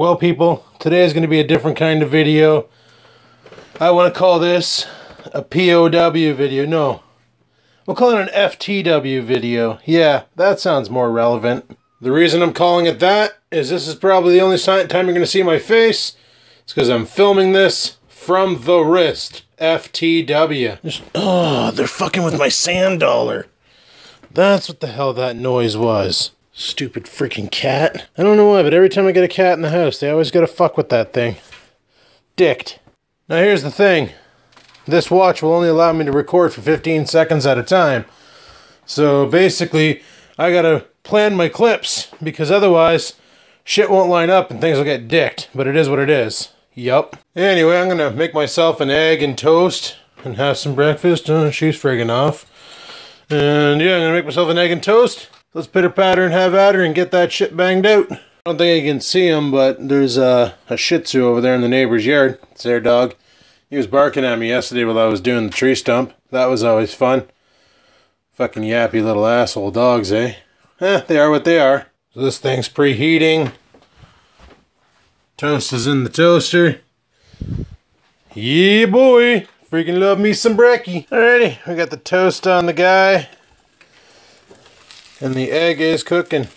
Well, people, today is going to be a different kind of video. I want to call this a POW video. No, we'll call it an FTW video. Yeah, that sounds more relevant. The reason I'm calling it that is this is probably the only time you're going to see my face. It's because I'm filming this from the wrist. FTW. Oh, they're fucking with my sand dollar. That's what the hell that noise was. Stupid freaking cat. I don't know why, but every time I get a cat in the house, they always gotta fuck with that thing. Dicked. Now here's the thing. This watch will only allow me to record for 15 seconds at a time. So basically, I gotta plan my clips, because otherwise, shit won't line up and things will get dicked. But it is what it is. Yup. Anyway, I'm gonna make myself an egg and toast and have some breakfast. Oh, she's friggin' off. And yeah, I'm gonna make myself an egg and toast. Let's pitter patter and have at her and get that shit banged out. I don't think you can see him, but there's a Shih Tzu over there in the neighbor's yard. It's their dog. He was barking at me yesterday while I was doing the tree stump. That was always fun. Fucking yappy little asshole dogs, eh? They are what they are. So this thing's preheating. Toast is in the toaster. Yeah, boy. Freaking love me some brekkie. Alrighty, we got the toast on the guy. And the egg is cooking.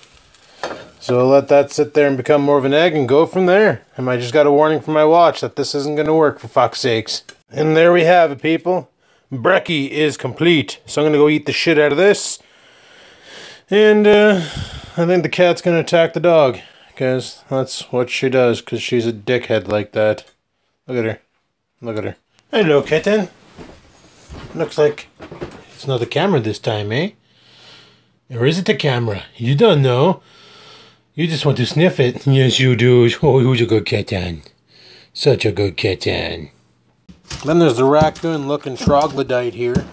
So I'll let that sit there and become more of an egg and go from there. And I just got a warning from my watch that this isn't going to work, for fuck's sakes. And there we have it, people. Brekkie is complete. So I'm going to go eat the shit out of this. And I think the cat's going to attack the dog. Because that's what she does, because she's a dickhead like that. Look at her. Look at her. Hello, kitten. Looks like it's not the camera this time, eh? Or is it the camera? You don't know. You just want to sniff it. Yes, you do. Oh, who's a good kitten? Such a good kitten. Then there's the raccoon-looking troglodyte here.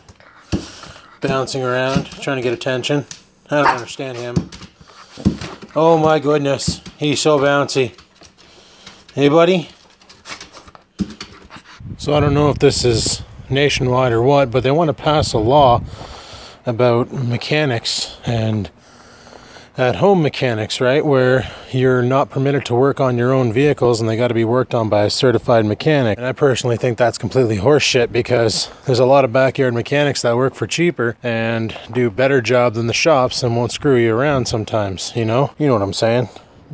Bouncing around, trying to get attention. I don't understand him. Oh my goodness. He's so bouncy. Hey, buddy? So I don't know if this is nationwide or what, but they want to pass a law about mechanics and at-home mechanics, right? Where you're not permitted to work on your own vehicles and they got to be worked on by a certified mechanic. And I personally think that's completely horseshit, because there's a lot of backyard mechanics that work for cheaper and do a better job than the shops and won't screw you around sometimes, you know? You know what I'm saying?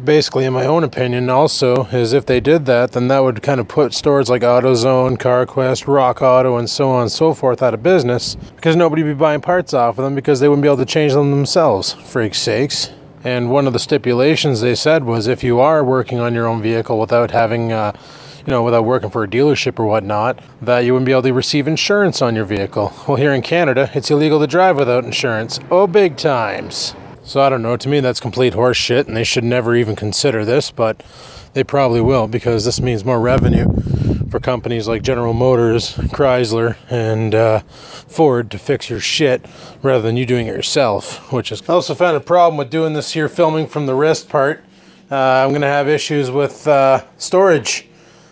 Basically, in my own opinion, also, is if they did that, then that would kind of put stores like AutoZone, CarQuest, Rock Auto, and so on and so forth out of business, because nobody would be buying parts off of them because they wouldn't be able to change them themselves, freak's sakes. And one of the stipulations they said was if you are working on your own vehicle without having, without working for a dealership or whatnot, that you wouldn't be able to receive insurance on your vehicle. Well, here in Canada, it's illegal to drive without insurance. Oh, big times. So I don't know, to me that's complete horse shit, and they should never even consider this, but they probably will, because this means more revenue for companies like General Motors, Chrysler, and Ford to fix your shit rather than you doing it yourself, which is... I also found a problem with doing this here filming from the wrist part. I'm going to have issues with storage.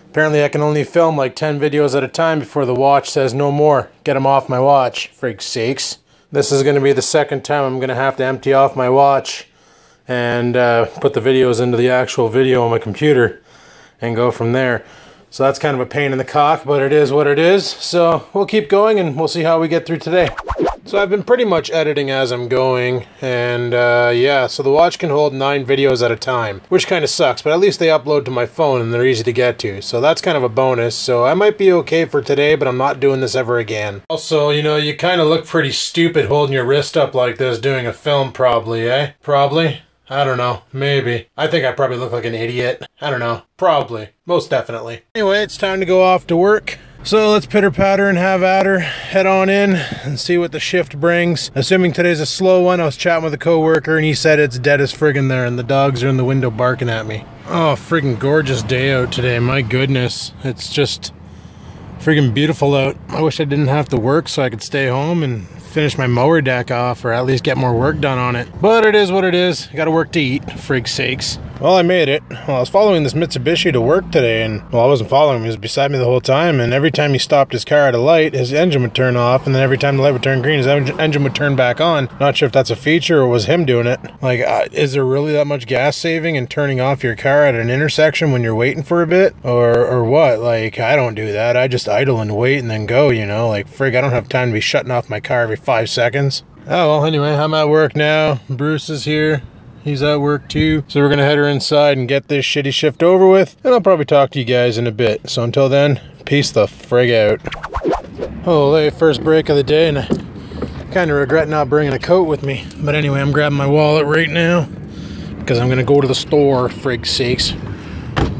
Apparently I can only film like 10 videos at a time before the watch says no more. Get them off my watch, freak's sakes. This is going to be the second time I'm going to have to empty off my watch and put the videos into the actual video on my computer and go from there. So that's kind of a pain in the cock, but it is what it is. So we'll keep going and we'll see how we get through today. So I've been pretty much editing as I'm going, and yeah, so the watch can hold 9 videos at a time, which kind of sucks, but at least they upload to my phone and they're easy to get to, so that's kind of a bonus. So I might be okay for today, but I'm not doing this ever again. Also, you know, you kind of look pretty stupid holding your wrist up like this doing a film, probably, eh? Probably? I don't know. Maybe. I think I probably look like an idiot. I don't know. Probably. Most definitely. Anyway, it's time to go off to work. So let's pitter patter and have at her, head on in and see what the shift brings. Assuming today's a slow one, I was chatting with a coworker and he said it's dead as friggin' there and the dogs are in the window barking at me. Oh, friggin' gorgeous day out today, my goodness. It's just friggin' beautiful out. I wish I didn't have to work so I could stay home and finish my mower deck off, or at least get more work done on it. But it is what it is. I gotta work to eat, frig's sakes. Well, I made it. Well, I was following this Mitsubishi to work today, and, well, I wasn't following him. He was beside me the whole time, and every time he stopped his car at a light, his engine would turn off, and then every time the light would turn green, his engine would turn back on. Not sure if that's a feature or was him doing it. Like, is there really that much gas saving in turning off your car at an intersection when you're waiting for a bit? Or what? Like, I don't do that. I just idle and wait and then go, you know? Like, frig, I don't have time to be shutting off my car every 5 seconds. Oh, well, anyway, I'm at work now. Bruce is here. He's at work too. So we're gonna head her inside and get this shitty shift over with. And I'll probably talk to you guys in a bit. So until then, peace the frig out. Holy, first break of the day, and I kind of regret not bringing a coat with me. But anyway, I'm grabbing my wallet right now because I'm gonna go to the store, frig sakes.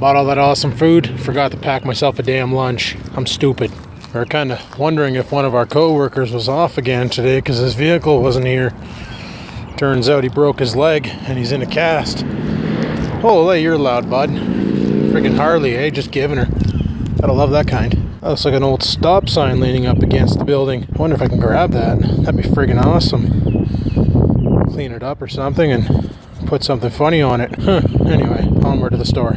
Bought all that awesome food, forgot to pack myself a damn lunch. I'm stupid. We're kind of wondering if one of our co-workers was off again today because his vehicle wasn't here. Turns out he broke his leg and he's in a cast. Holy, you're loud, bud. Friggin' Harley, eh? Just giving her. Gotta love that kind. That looks like an old stop sign leaning up against the building. I wonder if I can grab that. That'd be friggin' awesome. Clean it up or something and put something funny on it. Anyway, onward to the store.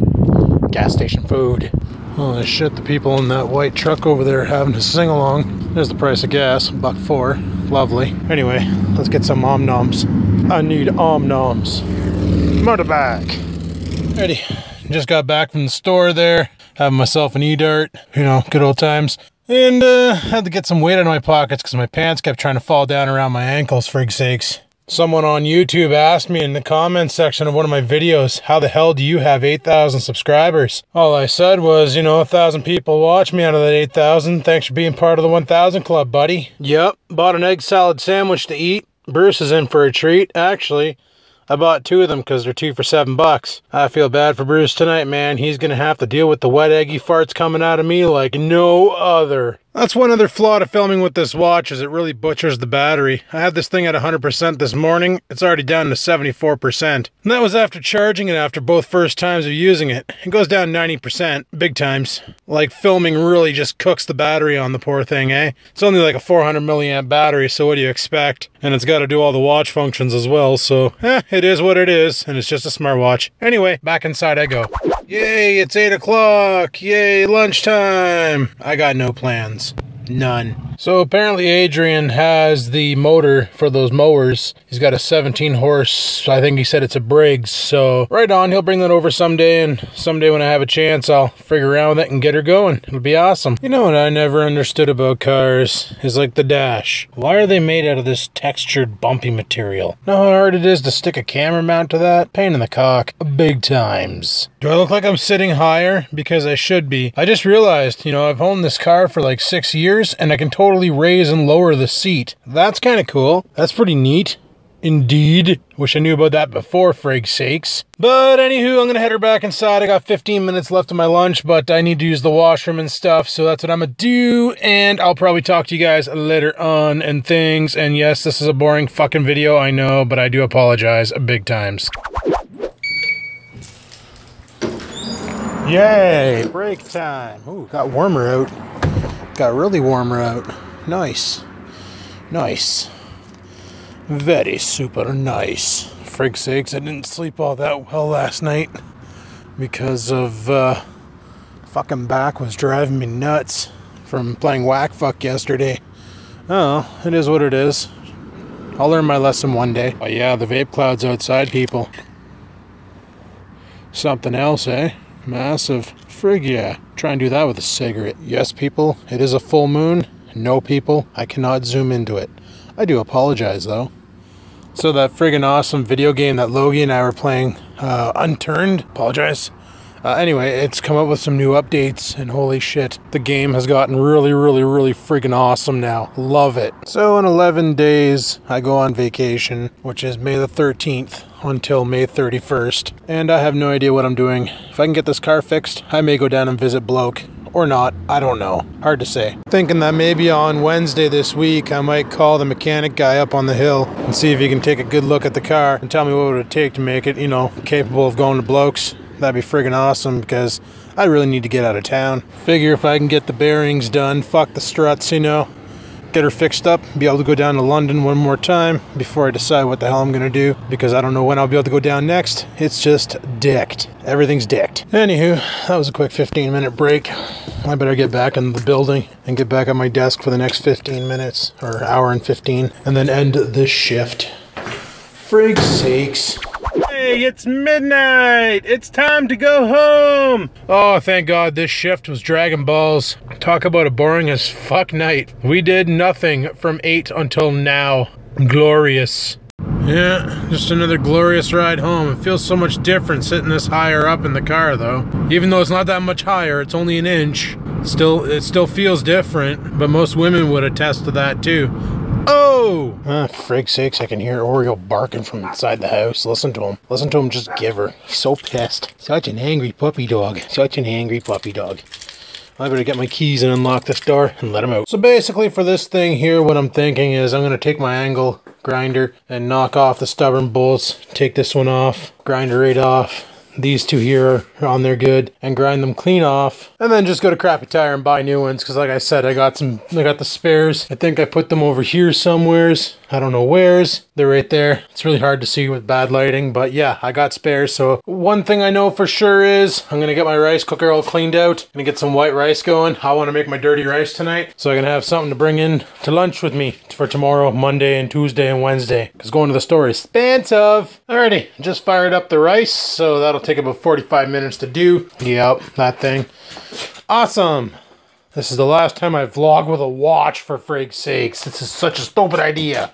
Gas station food. Holy shit, the people in that white truck over there are having to sing along. There's the price of gas, $1.04. Lovely. Anyway, let's get some om-noms. I need om-noms. Motorbike. Ready. Just got back from the store there. Having myself an e-dart. You know, good old times. And had to get some weight out of my pockets because my pants kept trying to fall down around my ankles, frig sakes. Someone on YouTube asked me in the comments section of one of my videos, how the hell do you have 8,000 subscribers? All I said was, you know, 1,000 people watch me out of that 8,000. Thanks for being part of the 1,000 club, buddy. Yep, bought an egg salad sandwich to eat. Bruce is in for a treat. Actually, I bought 2 of them because they're 2 for $7. I feel bad for Bruce tonight, man. He's going to have to deal with the wet eggy farts coming out of me like no other. That's one other flaw to filming with this watch, is it really butchers the battery. I had this thing at 100% this morning. It's already down to 74%. And that was after charging it after both first times of using it. It goes down 90%, big times. Like filming really just cooks the battery on the poor thing, eh? It's only like a 400 milliamp battery, so what do you expect? And it's got to do all the watch functions as well, so it is what it is, and it's just a smartwatch. Anyway, back inside I go. Yay, it's 8 o'clock. Yay, lunchtime. I got no plans. None. So apparently Adrian has the motor for those mowers. He's got a 17 horse, I think he said it's a Briggs. So right on, he'll bring that over someday, and someday when I have a chance, I'll figure around with it and get her going. It'll be awesome. You know what I never understood about cars is like the dash. Why are they made out of this textured bumpy material? Know how hard it is to stick a camera mount to that? Pain in the cock. Big times. Do I look like I'm sitting higher? Because I should be. I just realized, you know, I've owned this car for like 6 years and I can totally raise and lower the seat. That's kind of cool. That's pretty neat. Indeed. Wish I knew about that before, frig sakes. But anywho, I'm gonna head her back inside. I got 15 minutes left of my lunch, but I need to use the washroom and stuff, so that's what I'm gonna do, and I'll probably talk to you guys later on and things. And yes, this is a boring fucking video, I know, but I do apologize big times. Yay, break time. Ooh, got warmer out. Got really warmer out. Nice. Nice. Very super nice. Frig sakes, I didn't sleep all that well last night because of fucking back was driving me nuts from playing whack fuck yesterday. Oh, it is what it is. I'll learn my lesson one day. Oh yeah, the vape clouds outside, people. Something else, eh? Massive. Frig yeah. Try and do that with a cigarette. Yes, people, it is a full moon. No, people, I cannot zoom into it. I do apologize, though. So that friggin' awesome video game that Logie and I were playing, Unturned, apologize. Anyway, it's come up with some new updates, and holy shit, the game has gotten really friggin' awesome now. Love it. So in 11 days, I go on vacation, which is May the 13th until May 31st, and I have no idea what I'm doing. If I can get this car fixed, I may go down and visit Bloke. Or not, I don't know. Hard to say. Thinking that maybe on Wednesday this week, I might call the mechanic guy up on the hill and see if he can take a good look at the car and tell me what it would take to make it, you know, capable of going to Bloke's. That'd be friggin' awesome because I really need to get out of town. Figure if I can get the bearings done, fuck the struts, you know. get her fixed up, be able to go down to London one more time before I decide what the hell I'm gonna do, because I don't know when I'll be able to go down next. It's just dicked. Everything's dicked. Anywho, that was a quick 15-minute break. I better get back in the building and get back at my desk for the next 15 minutes, or hour and 15, and then end this shift. Frig's sakes. Hey, it's midnight! It's time to go home! Oh, thank God this shift was Dragon Balls. Talk about a boring as fuck night. We did nothing from 8 until now. Glorious. Yeah, just another glorious ride home. It feels so much different sitting this higher up in the car, though. Even though it's not that much higher, it's only an inch. It still feels different, but most women would attest to that, too. Oh! Ah, frig's sakes, I can hear Oreo barking from inside the house. Listen to him. Listen to him just gibber. He's so pissed. Such an angry puppy dog. Such an angry puppy dog. I better get my keys and unlock this door and let him out. So basically for this thing here, what I'm thinking is I'm going to take my angle grinder and knock off the stubborn bolts. Take this one off, grinder right off. These two here are on there good, and grind them clean off, and then just go to Crappy Tire and buy new ones, because like I said, I got the spares. I think I put them over here somewheres. I don't know where's. They're right there. It's really hard to see with bad lighting, but yeah, I got spares. So one thing I know for sure is I'm gonna get my rice cooker all cleaned out. Gonna get some white rice going. I want to make my dirty rice tonight, so I'm gonna have something to bring in to lunch with me for tomorrow, Monday and Tuesday and Wednesday, because going to the store is expensive. Alrighty, just fired up the rice, so that'll take about 45 minutes to do. Yep, that thing. Awesome. This is the last time I vlog with a watch, for frig's sakes. This is such a stupid idea.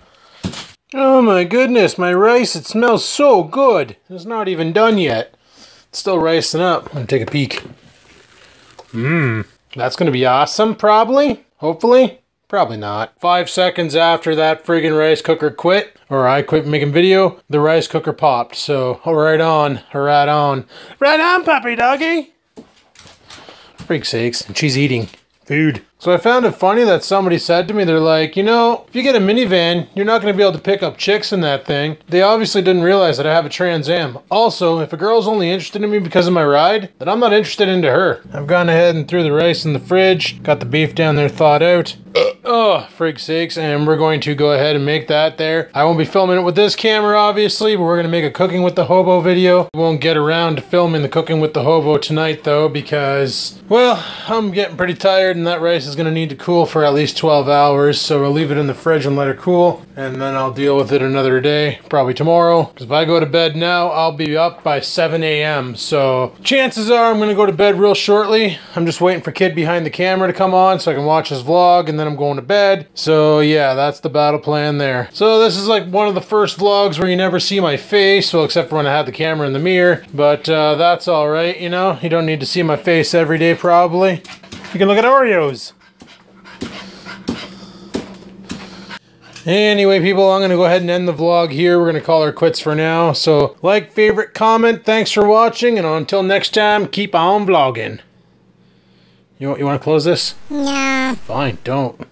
Oh my goodness, my rice, it smells so good. It's not even done yet. It's still ricing up. I'm gonna take a peek. That's gonna be awesome, probably. Hopefully. Probably not. 5 seconds after that friggin' rice cooker quit, or I quit making video, the rice cooker popped. So, right on, right on. Right on, puppy doggy! Frig's sakes, and she's eating food. So I found it funny that somebody said to me, they're like, you know, if you get a minivan, you're not going to be able to pick up chicks in that thing. They obviously didn't realize that I have a Trans Am. Also, if a girl's only interested in me because of my ride, then I'm not interested into her. I've gone ahead and threw the rice in the fridge, got the beef down there thawed out. Oh, frig's sakes, and we're going to go ahead and make that there. I won't be filming it with this camera, obviously, but we're going to make a cooking with the hobo video. We won't get around to filming the cooking with the hobo tonight, though, because, well, I'm getting pretty tired, and that rice is going to need to cool for at least 12 hours, so I'll leave it in the fridge and let it cool, and then I'll deal with it another day, probably tomorrow, because if I go to bed now, I'll be up by 7 a.m., so chances are I'm going to go to bed real shortly. I'm just waiting for Kid behind the camera to come on so I can watch his vlog, and then I'm going to bed. So yeah, that's the battle plan there. So this is like one of the first vlogs where you never see my face, well, except for when I have the camera in the mirror, but that's all right, you know, you don't need to see my face every day probably. You can look at Oreos. Anyway, people, I'm going to go ahead and end the vlog here. We're going to call her quits for now. So like, favorite, comment, thanks for watching, and until next time, keep on vlogging. You want to close this? No. Fine, don't.